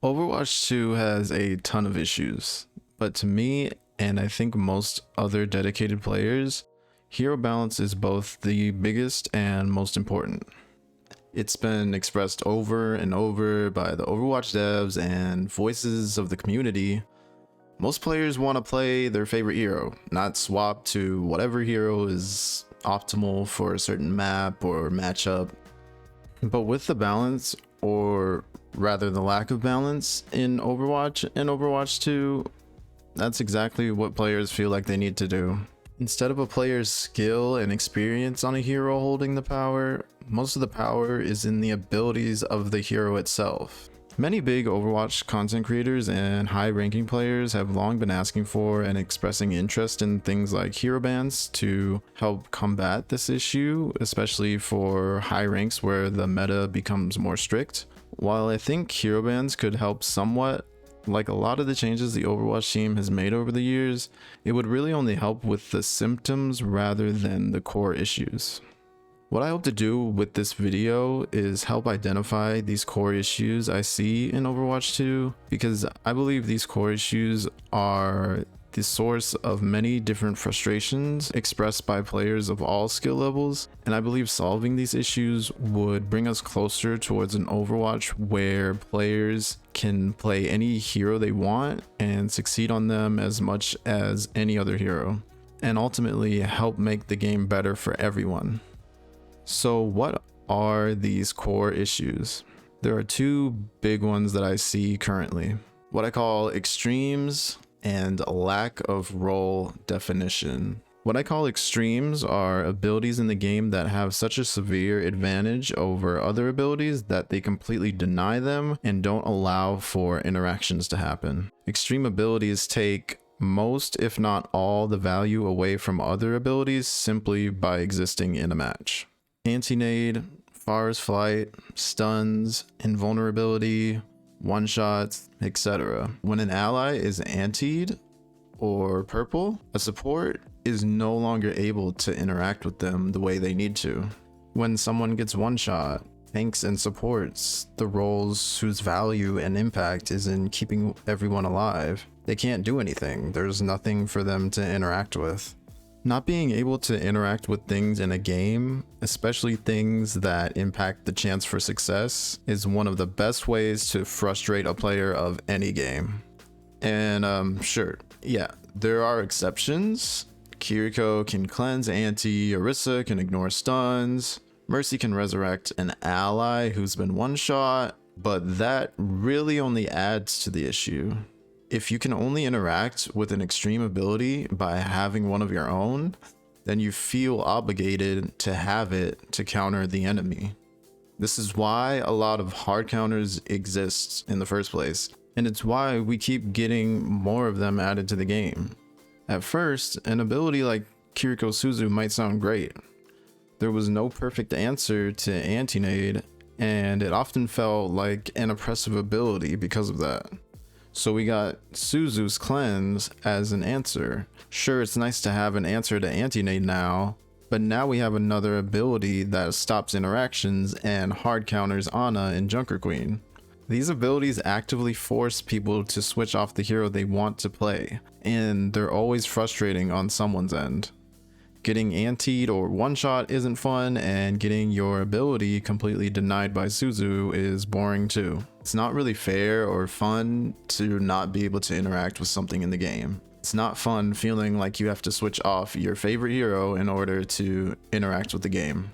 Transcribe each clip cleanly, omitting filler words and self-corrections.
Overwatch 2 has a ton of issues, but to me, and I think most other dedicated players, hero balance is both the biggest and most important. It's been expressed over and over by the Overwatch devs and voices of the community. Most players want to play their favorite hero, not swap to whatever hero is optimal for a certain map or matchup. But with the balance, or rather the lack of balance in Overwatch and Overwatch 2, that's exactly what players feel like they need to do. Instead of a player's skill and experience on a hero holding the power, most of the power is in the abilities of the hero itself. Many big Overwatch content creators and high-ranking players have long been asking for and expressing interest in things like hero bans to help combat this issue, especially for high ranks where the meta becomes more strict. While I think hero bans could help somewhat, like a lot of the changes the Overwatch team has made over the years, it would really only help with the symptoms rather than the core issues. What I hope to do with this video is help identify these core issues I see in Overwatch 2, because I believe these core issues are the source of many different frustrations expressed by players of all skill levels, and I believe solving these issues would bring us closer towards an Overwatch where players can play any hero they want and succeed on them as much as any other hero, and ultimately help make the game better for everyone. So what are these core issues? There are two big ones that I see currently. What I call extremes and lack of role definition. What I call extremes are abilities in the game that have such a severe advantage over other abilities that they completely deny them and don't allow for interactions to happen. Extreme abilities take most, if not all, the value away from other abilities simply by existing in a match. Anti-nade, Far's flight, stuns, invulnerability, one-shots, etc. When an ally is antied or purple, a support is no longer able to interact with them the way they need to. When someone gets one-shot, tanks and supports, the roles whose value and impact is in keeping everyone alive, they can't do anything. There's nothing for them to interact with. Not being able to interact with things in a game, especially things that impact the chance for success, is one of the best ways to frustrate a player of any game. And sure, yeah, there are exceptions. Kiriko can cleanse anti, Orisa can ignore stuns, Mercy can resurrect an ally who's been one-shot, but that really only adds to the issue. If you can only interact with an extreme ability by having one of your own, then you feel obligated to have it to counter the enemy. This is why a lot of hard counters exist in the first place, and it's why we keep getting more of them added to the game. At first, an ability like Kiriko Suzu might sound great. There was no perfect answer to anti-nade, and it often felt like an oppressive ability because of that. So we got Suzu's cleanse as an answer. Sure, it's nice to have an answer to anti-nade now, but now we have another ability that stops interactions and hard counters Ana and Junker Queen. These abilities actively force people to switch off the hero they want to play, and they're always frustrating on someone's end. Getting antied or one-shot isn't fun, and getting your ability completely denied by Suzu is boring too. It's not really fair or fun to not be able to interact with something in the game. It's not fun feeling like you have to switch off your favorite hero in order to interact with the game.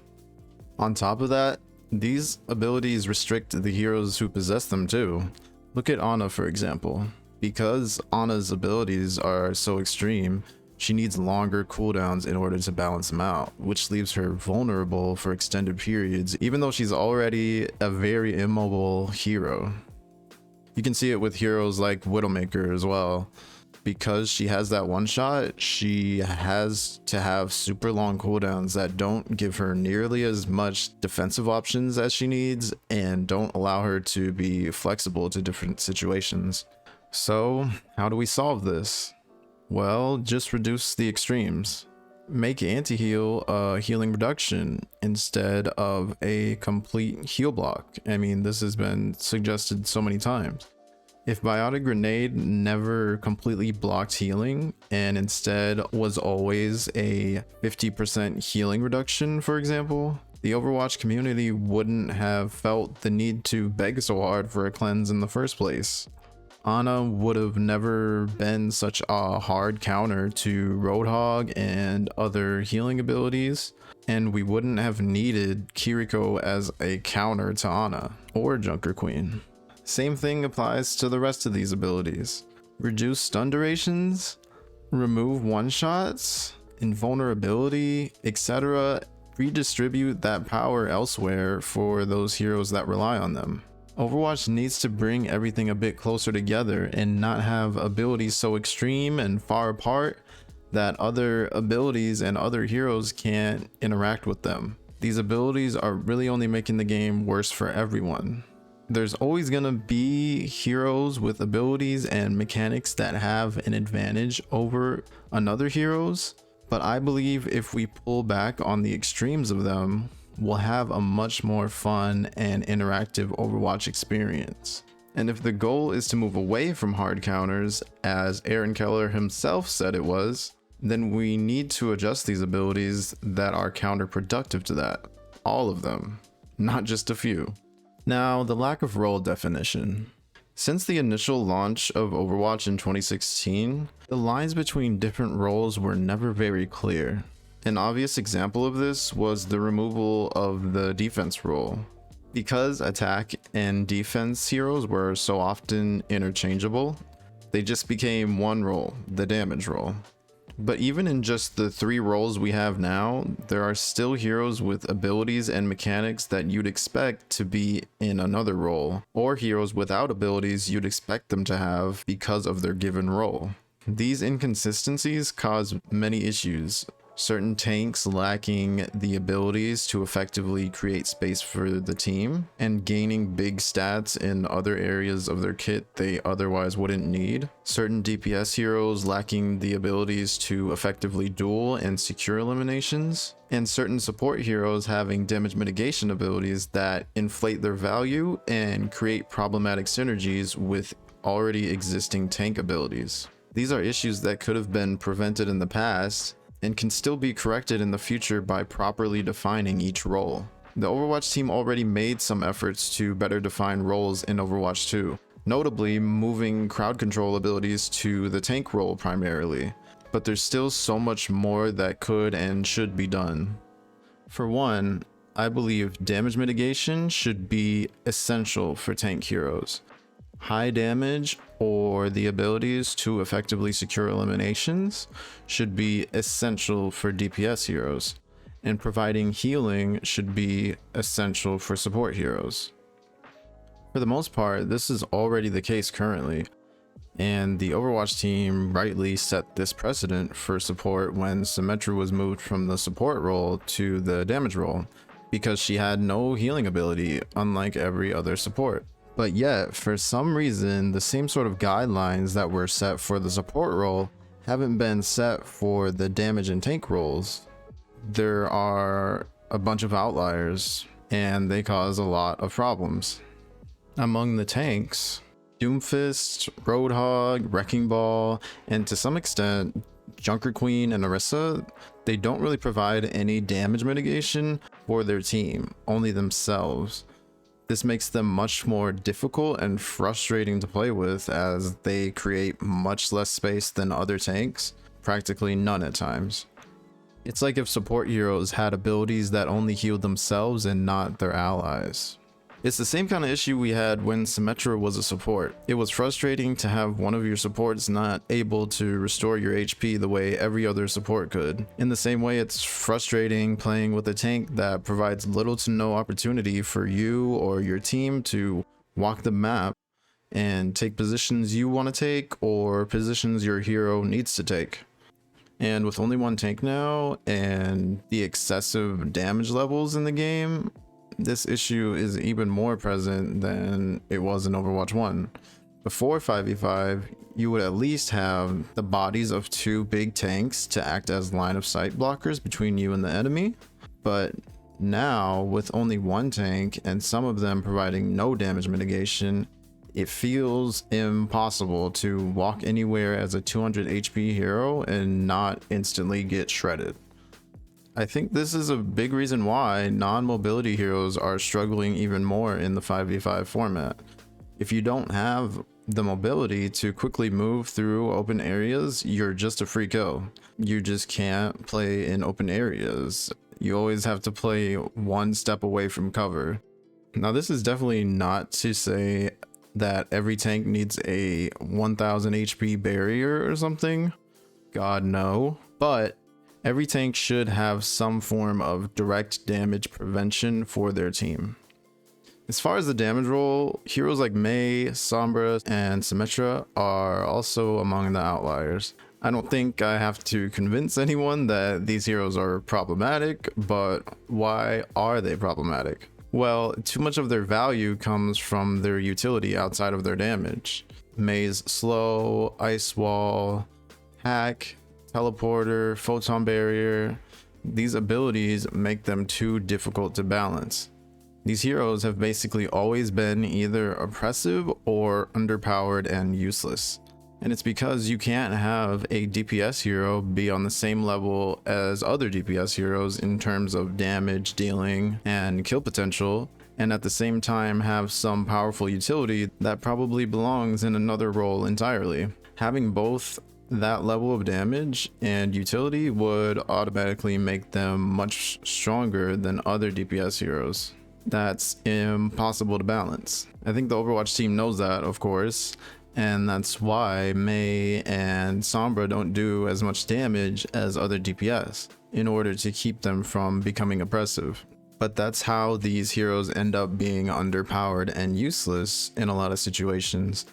On top of that, these abilities restrict the heroes who possess them too. Look at Ana, for example. Because Ana's abilities are so extreme, she needs longer cooldowns in order to balance them out, which leaves her vulnerable for extended periods, even though she's already a very immobile hero. You can see it with heroes like Widowmaker as well. Because she has that one shot, she has to have super long cooldowns that don't give her nearly as much defensive options as she needs and don't allow her to be flexible to different situations. So, how do we solve this? Well, just reduce the extremes. Make anti-heal a healing reduction instead of a complete heal block. I mean, this has been suggested so many times. If Biotic Grenade never completely blocked healing and instead was always a 50% healing reduction, for example, the Overwatch community wouldn't have felt the need to beg so hard for a cleanse in the first place. Ana would have never been such a hard counter to Roadhog and other healing abilities, and we wouldn't have needed Kiriko as a counter to Ana or Junker Queen. Same thing applies to the rest of these abilities. Reduce stun durations, remove one-shots, invulnerability, etc. Redistribute that power elsewhere for those heroes that rely on them. Overwatch needs to bring everything a bit closer together and not have abilities so extreme and far apart that other abilities and other heroes can't interact with them. These abilities are really only making the game worse for everyone. There's always gonna be heroes with abilities and mechanics that have an advantage over another heroes, but I believe if we pull back on the extremes of them, we'll have a much more fun and interactive Overwatch experience. And if the goal is to move away from hard counters, as Aaron Keller himself said it was, then we need to adjust these abilities that are counterproductive to that. All of them, not just a few. Now, the lack of role definition. Since the initial launch of Overwatch in 2016, the lines between different roles were never very clear. An obvious example of this was the removal of the defense role. Because attack and defense heroes were so often interchangeable, they just became one role, the damage role. But even in just the 3 roles we have now, there are still heroes with abilities and mechanics that you'd expect to be in another role, or heroes without abilities you'd expect them to have because of their given role. These inconsistencies cause many issues. Certain tanks lacking the abilities to effectively create space for the team and gaining big stats in other areas of their kit they otherwise wouldn't need. Certain DPS heroes lacking the abilities to effectively duel and secure eliminations. And certain support heroes having damage mitigation abilities that inflate their value and create problematic synergies with already existing tank abilities. These are issues that could have been prevented in the past and can still be corrected in the future by properly defining each role. The Overwatch team already made some efforts to better define roles in Overwatch 2, notably moving crowd control abilities to the tank role primarily, but there's still so much more that could and should be done. For one, I believe damage mitigation should be essential for tank heroes. High damage or the abilities to effectively secure eliminations should be essential for DPS heroes, and providing healing should be essential for support heroes. For the most part, this is already the case currently, and the Overwatch team rightly set this precedent for support when Symmetra was moved from the support role to the damage role, because she had no healing ability unlike every other support. But yet, for some reason, the same sort of guidelines that were set for the support role haven't been set for the damage and tank roles. There are a bunch of outliers, and they cause a lot of problems. Among the tanks, Doomfist, Roadhog, Wrecking Ball, and to some extent, Junker Queen and Orisa, they don't really provide any damage mitigation for their team, only themselves. This makes them much more difficult and frustrating to play with, as they create much less space than other tanks, practically none at times. It's like if support heroes had abilities that only healed themselves and not their allies. It's the same kind of issue we had when Symmetra was a support. It was frustrating to have one of your supports not able to restore your HP the way every other support could. In the same way, it's frustrating playing with a tank that provides little to no opportunity for you or your team to walk the map and take positions you want to take or positions your hero needs to take. And with only one tank now and the excessive damage levels in the game, this issue is even more present than it was in Overwatch 1. Before 5v5, you would at least have the bodies of 2 big tanks to act as line of sight blockers between you and the enemy, but now with only one tank and some of them providing no damage mitigation, It feels impossible to walk anywhere as a 200 HP hero and not instantly get shredded. I think this is a big reason why non-mobility heroes are struggling even more in the 5v5 format. If you don't have the mobility to quickly move through open areas, you're just a free kill. You just can't play in open areas. You always have to play one step away from cover. Now, this is definitely not to say that every tank needs a 1000 HP barrier or something. God, no. But every tank should have some form of direct damage prevention for their team. As far as the damage roll, heroes like Mei, Sombra, and Symmetra are also among the outliers. I don't think I have to convince anyone that these heroes are problematic, but why are they problematic? Well, too much of their value comes from their utility outside of their damage. Mei's slow, ice wall, hack, teleporter, photon barrier. These abilities make them too difficult to balance. These heroes have basically always been either oppressive or underpowered and useless. And it's because you can't have a DPS hero be on the same level as other DPS heroes in terms of damage dealing and kill potential, and at the same time have some powerful utility that probably belongs in another role entirely. Having both that level of damage and utility would automatically make them much stronger than other DPS heroes. That's impossible to balance. I think the Overwatch team knows that, of course, and that's why Mei and Sombra don't do as much damage as other DPS in order to keep them from becoming oppressive. But that's how these heroes end up being underpowered and useless in a lot of situations,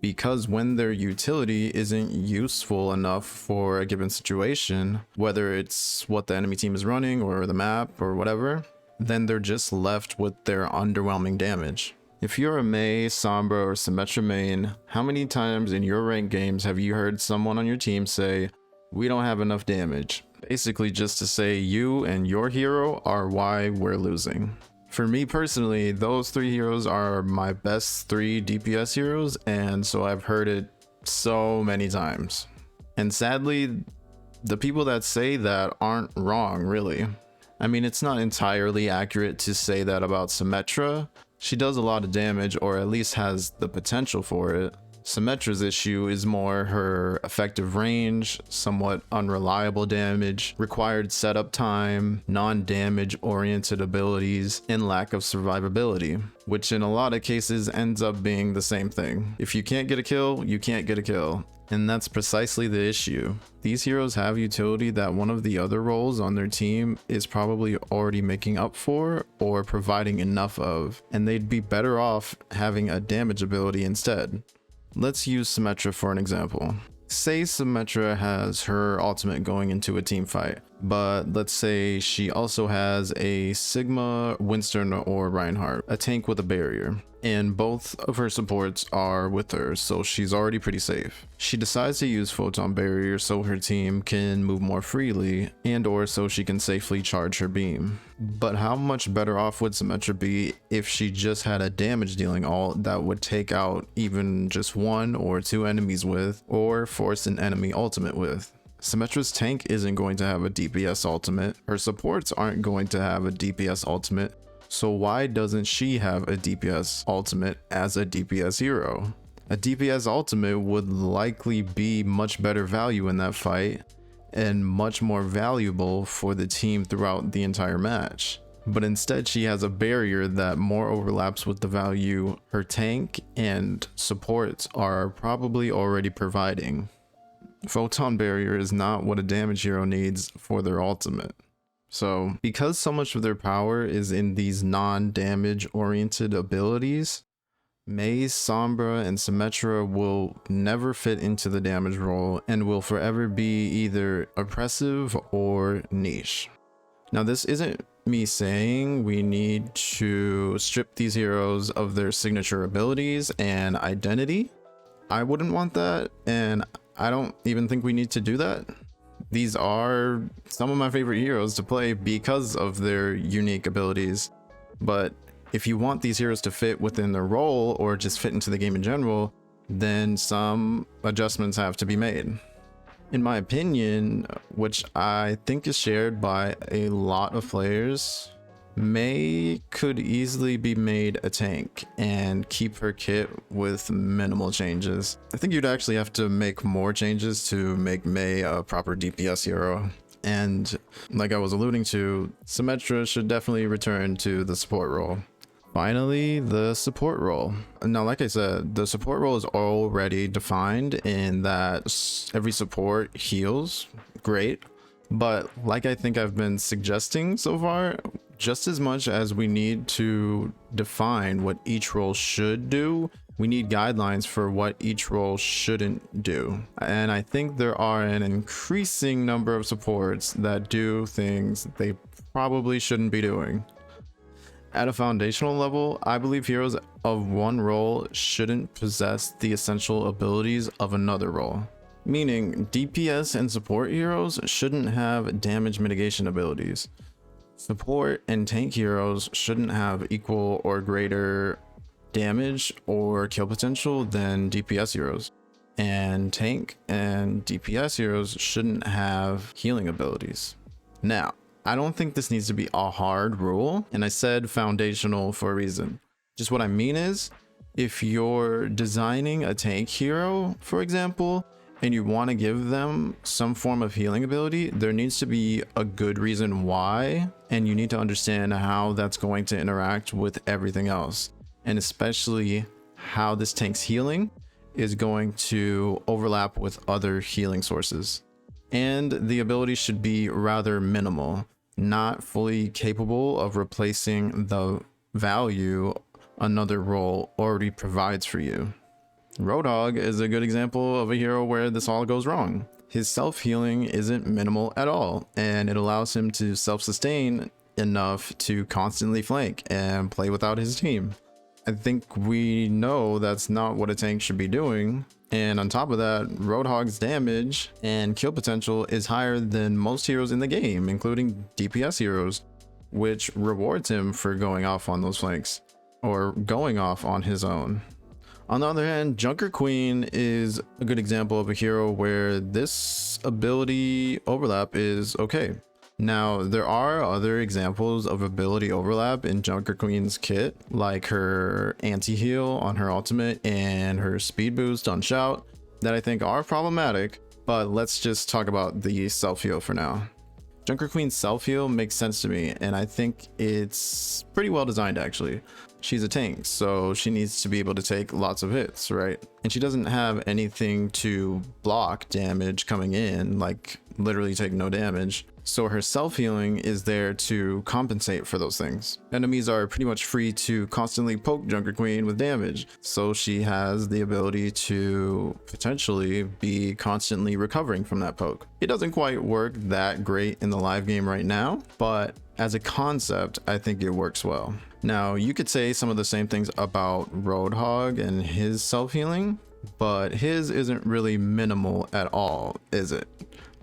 because when their utility isn't useful enough for a given situation, whether it's what the enemy team is running or the map or whatever, then they're just left with their underwhelming damage. If you're a Mei, Sombra, or Symmetra main, how many times in your ranked games have you heard someone on your team say, "We don't have enough damage"? Basically just to say you and your hero are why we're losing. For me personally, those three heroes are my best three DPS heroes, and so I've heard it so many times. And sadly, the people that say that aren't wrong, really. I mean, it's not entirely accurate to say that about Symmetra. She does a lot of damage, or at least has the potential for it. Symmetra's issue is more her effective range, somewhat unreliable damage, required setup time, non-damage oriented abilities, and lack of survivability, which in a lot of cases ends up being the same thing. If you can't get a kill, you can't get a kill. And that's precisely the issue. These heroes have utility that one of the other roles on their team is probably already making up for or providing enough of, and they'd be better off having a damage ability instead. Let's use Symmetra for an example. Say Symmetra has her ultimate going into a team fight, but let's say she also has a Sigma, Winston, or Reinhardt, a tank with a barrier, and both of her supports are with her, so she's already pretty safe. She decides to use Photon Barrier so her team can move more freely, and or so she can safely charge her beam. But how much better off would Symmetra be if she just had a damage dealing ult that would take out even just one or two enemies with, or force an enemy ultimate with? Symmetra's tank isn't going to have a DPS ultimate, her supports aren't going to have a DPS ultimate, so why doesn't she have a DPS ultimate as a DPS hero? A DPS ultimate would likely be much better value in that fight and much more valuable for the team throughout the entire match. But instead she has a barrier that more overlaps with the value her tank and supports are probably already providing. Photon Barrier is not what a damage hero needs for their ultimate. So, because so much of their power is in these non-damage oriented abilities, Mei, Sombra, and Symmetra will never fit into the damage role and will forever be either oppressive or niche. Now, this isn't me saying we need to strip these heroes of their signature abilities and identity. I wouldn't want that, and I don't even think we need to do that. These are some of my favorite heroes to play because of their unique abilities, but If you want these heroes to fit within their role or just fit into the game in general, then some adjustments have to be made. In my opinion, which I think is shared by a lot of players, Mei could easily be made a tank and keep her kit with minimal changes. I think you'd actually have to make more changes to make Mei a proper DPS hero. And like I was alluding to, Symmetra should definitely return to the support role. Finally, the support role. Now, like I said, the support role is already defined in that every support heals. Great. But like I think I've been suggesting so far, just as much as we need to define what each role should do, we need guidelines for what each role shouldn't do. And I think there are an increasing number of supports that do things they probably shouldn't be doing. At a foundational level, I believe heroes of one role shouldn't possess the essential abilities of another role. Meaning, DPS and support heroes shouldn't have damage mitigation abilities. Support and tank heroes shouldn't have equal or greater damage or kill potential than DPS heroes. And tank and DPS heroes shouldn't have healing abilities. Now, I don't think this needs to be a hard rule, and I said foundational for a reason. Just what I mean is, if you're designing a tank hero, for example, and you want to give them some form of healing ability, there needs to be a good reason why, and you need to understand how that's going to interact with everything else, and especially how this tank's healing is going to overlap with other healing sources. And the ability should be rather minimal, not fully capable of replacing the value another role already provides for you. Roadhog is a good example of a hero where this all goes wrong. His self-healing isn't minimal at all, and it allows him to self-sustain enough to constantly flank and play without his team. I think we know that's not what a tank should be doing, and on top of that, Roadhog's damage and kill potential is higher than most heroes in the game, including DPS heroes, which rewards him for going off on those flanks, or going off on his own. On the other hand, Junker Queen is a good example of a hero where this ability overlap is okay. Now, there are other examples of ability overlap in Junker Queen's kit, like her anti-heal on her ultimate and her speed boost on Shout, that I think are problematic, but let's just talk about the self-heal for now. Junker Queen's self-heal makes sense to me, and I think it's pretty well designed actually. She's a tank, so she needs to be able to take lots of hits, right? And she doesn't have anything to block damage coming in, like literally take no damage. So her self-healing is there to compensate for those things. Enemies are pretty much free to constantly poke Junker Queen with damage, so she has the ability to potentially be constantly recovering from that poke. It doesn't quite work that great in the live game right now, but as a concept, I think it works well. Now, you could say some of the same things about Roadhog and his self-healing, but his isn't really minimal at all, is it?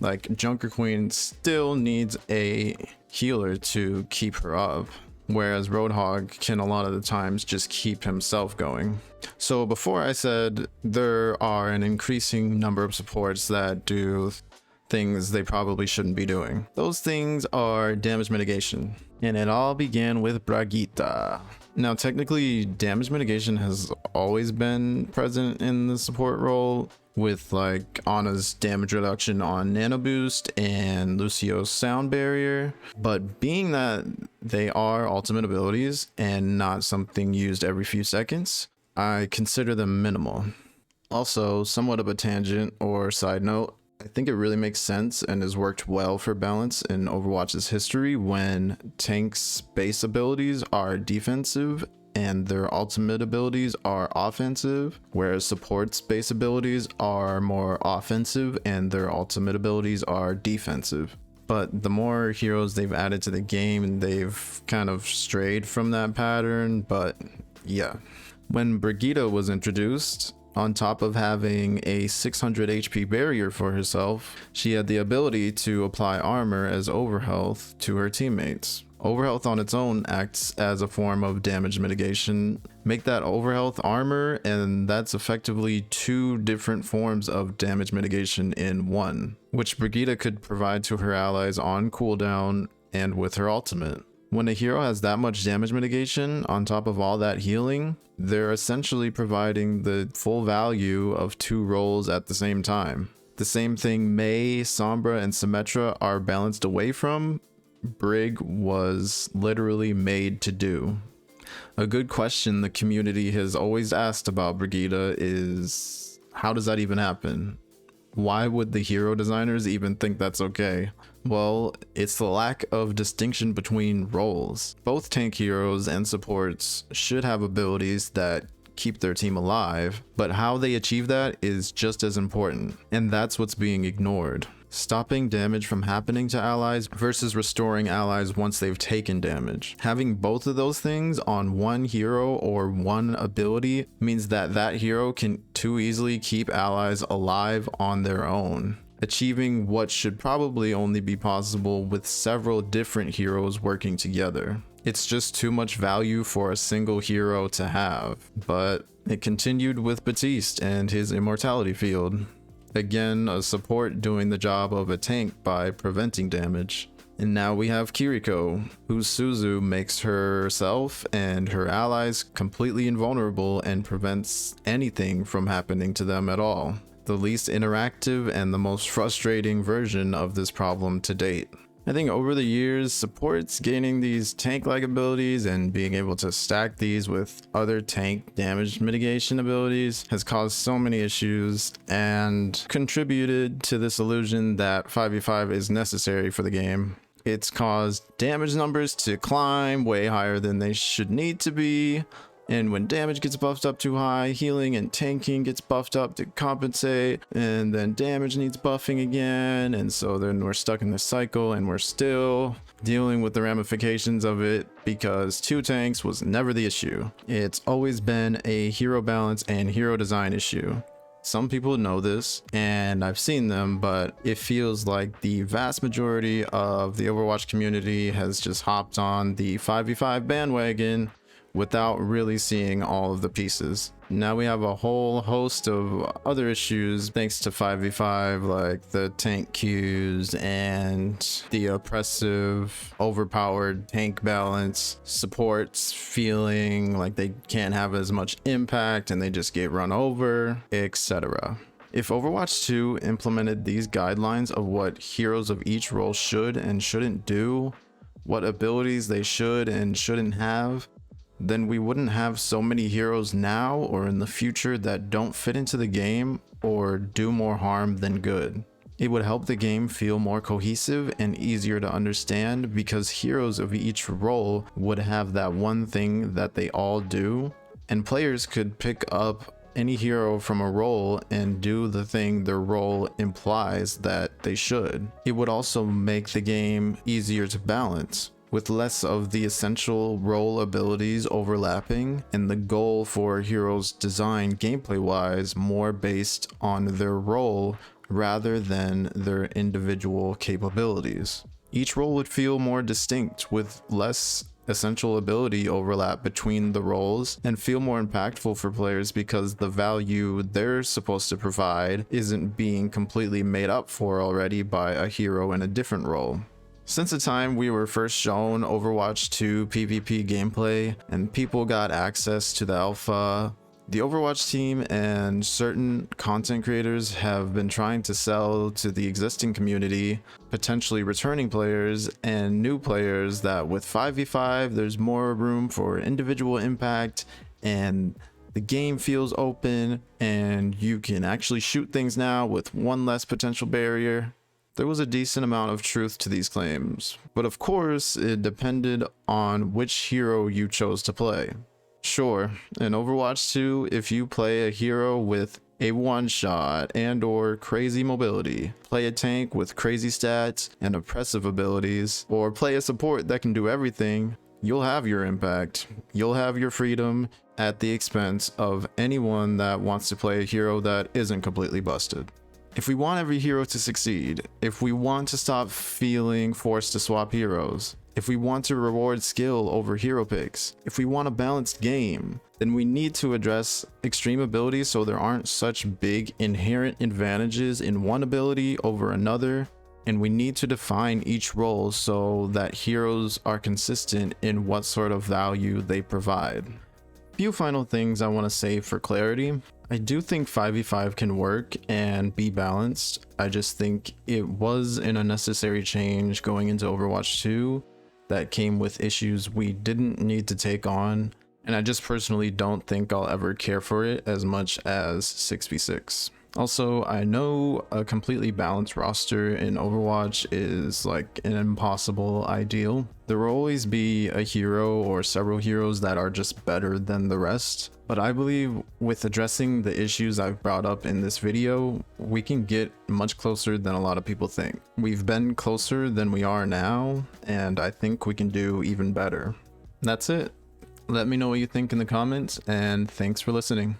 Like, Junker Queen still needs a healer to keep her up, whereas Roadhog can a lot of the times just keep himself going. So before I said there are an increasing number of supports that do things they probably shouldn't be doing. Those things are damage mitigation, and it all began with Brigitte. Now, technically, damage mitigation has always been present in the support role, with like Ana's damage reduction on Nano Boost and Lucio's Sound Barrier, but being that they are ultimate abilities and not something used every few seconds, I consider them minimal. Also, somewhat of a tangent or side note, I think it really makes sense and has worked well for balance in Overwatch's history when tanks' base abilities are defensive and their ultimate abilities are offensive, whereas support's base abilities are more offensive and their ultimate abilities are defensive. But the more heroes they've added to the game, they've kind of strayed from that pattern, but yeah. When Brigitte was introduced, on top of having a 600 HP barrier for herself, she had the ability to apply armor as overhealth to her teammates. Overhealth on its own acts as a form of damage mitigation. Make that overhealth armor, and that's effectively two different forms of damage mitigation in one, which Brigitte could provide to her allies on cooldown and with her ultimate. When a hero has that much damage mitigation on top of all that healing, they're essentially providing the full value of two roles at the same time. The same thing Mei, Sombra, and Symmetra are balanced away from, Brig was literally made to do. A good question the community has always asked about Brigitte is, how does that even happen? Why would the hero designers even think that's okay? Well, it's the lack of distinction between roles. Both tank heroes and supports should have abilities that keep their team alive, but how they achieve that is just as important, and that's what's being ignored. Stopping damage from happening to allies versus restoring allies once they've taken damage. Having both of those things on one hero or one ability means that that hero can too easily keep allies alive on their own, achieving what should probably only be possible with several different heroes working together. It's just too much value for a single hero to have, but it continued with Baptiste and his immortality field. Again, a support doing the job of a tank by preventing damage. And now we have Kiriko, whose Suzu makes herself and her allies completely invulnerable and prevents anything from happening to them at all. The least interactive and the most frustrating version of this problem to date. I think over the years, supports gaining these tank-like abilities and being able to stack these with other tank damage mitigation abilities has caused so many issues and contributed to this illusion that 5v5 is necessary for the game. It's caused damage numbers to climb way higher than they should need to be. And when damage gets buffed up too high, healing and tanking gets buffed up to compensate, and then damage needs buffing again, and so then we're stuck in this cycle and we're still dealing with the ramifications of it because two tanks was never the issue. It's always been a hero balance and hero design issue. Some people know this, and I've seen them, but it feels like the vast majority of the Overwatch community has just hopped on the 5v5 bandwagon without really seeing all of the pieces. Now we have a whole host of other issues thanks to 5v5, like the tank queues and the oppressive, overpowered tank balance, supports feeling like they can't have as much impact and they just get run over, etc. If Overwatch 2 implemented these guidelines of what heroes of each role should and shouldn't do, what abilities they should and shouldn't have, then we wouldn't have so many heroes now or in the future that don't fit into the game or do more harm than good. It would help the game feel more cohesive and easier to understand because heroes of each role would have that one thing that they all do, and players could pick up any hero from a role and do the thing their role implies that they should. It would also make the game easier to balance, with less of the essential role abilities overlapping, and the goal for heroes design gameplay wise more based on their role rather than their individual capabilities. Each role would feel more distinct with less essential ability overlap between the roles and feel more impactful for players because the value they're supposed to provide isn't being completely made up for already by a hero in a different role. Since the time we were first shown Overwatch 2 PvP gameplay and people got access to the alpha, the Overwatch team and certain content creators have been trying to sell to the existing community, potentially returning players and new players, that with 5v5 there's more room for individual impact and the game feels open and you can actually shoot things now with one less potential barrier. There was a decent amount of truth to these claims, but of course it depended on which hero you chose to play. Sure, in Overwatch 2, if you play a hero with a one-shot and or crazy mobility, play a tank with crazy stats and oppressive abilities, or play a support that can do everything, you'll have your impact, you'll have your freedom at the expense of anyone that wants to play a hero that isn't completely busted. If we want every hero to succeed, if we want to stop feeling forced to swap heroes, if we want to reward skill over hero picks, if we want a balanced game, then we need to address extreme abilities so there aren't such big inherent advantages in one ability over another, and we need to define each role so that heroes are consistent in what sort of value they provide. Few final things I want to say for clarity. I do think 5v5 can work and be balanced. I just think it was an unnecessary change going into Overwatch 2 that came with issues we didn't need to take on, and I just personally don't think I'll ever care for it as much as 6v6. Also, I know a completely balanced roster in Overwatch is like an impossible ideal. There will always be a hero or several heroes that are just better than the rest, but I believe with addressing the issues I've brought up in this video, we can get much closer than a lot of people think. We've been closer than we are now, and I think we can do even better. That's it. Let me know what you think in the comments, and thanks for listening.